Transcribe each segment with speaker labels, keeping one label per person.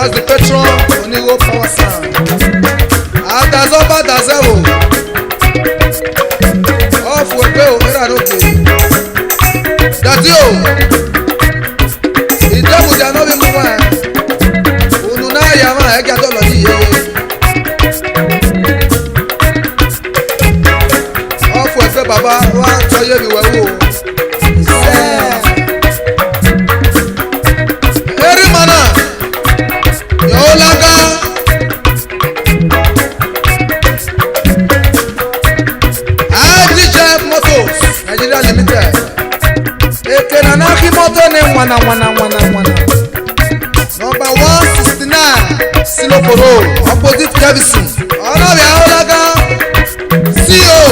Speaker 1: That's the Prof Onigho power sound. Adazoba Dazewo. Off Wepe Omera Noke. Dadio. Idemudia no be Imuwahen. Ununa Yama Ega Dolo Ni Ye. Off Wepe Baba Wa Toye Mi Wewo. Nigeria Limited. Ekenanaki moto ne wana. Number 169 Siloporo, opposite Kevison. Onabi Aolaga, CEO.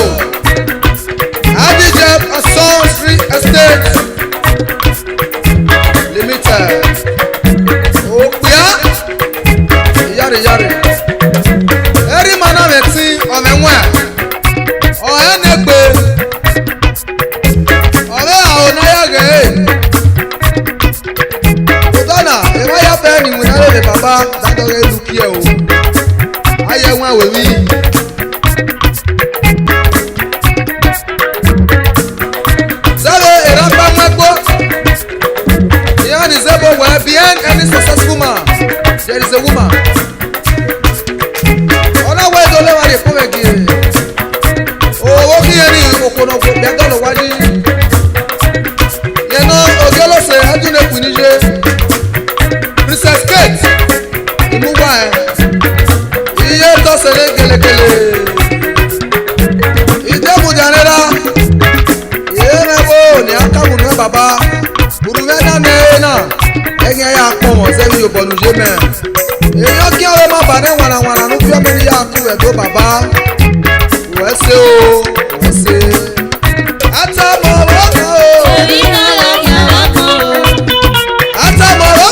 Speaker 1: Adijep Osas Free Estate Limited. Opia. Yari. Eri mana meti omenwe. Ohenegbe. baba dadore lukie o aye won awewi sare eramba magbo yan is able where behind any successful man there is a woman ona we do le wa re ko megi o ki eri okono ko be do lo wani ye no ogelo se adune kunije Princess Kate Imuwahen iye to sele gelekele Idemudia nera ye mebo ni akamu no baba buruwe na na enye ya pon won se mi obolu je me eyo ki awo ma ba ne wana no fi ameni ya ku e do baba we se o we se ata mo wo o ebi na la ya wa ko ata mo wo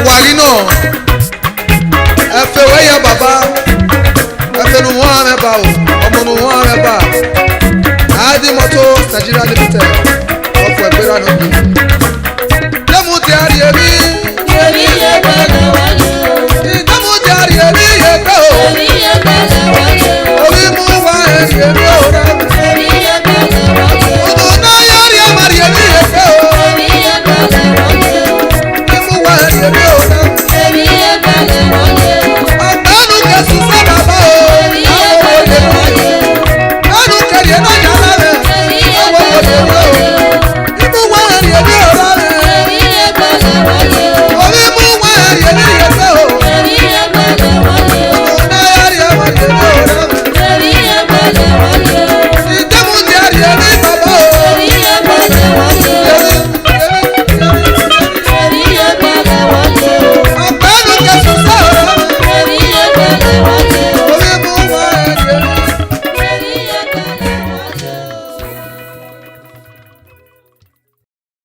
Speaker 1: Wali no efe we ya baba efe no wa me ba o omo no wa me ba Idemudia Nigeria Limited of Ebera no bi Idemudia ebi ye bele wale Idemudia ebi ye ko ebi ye bele wale Imuwahen ebi o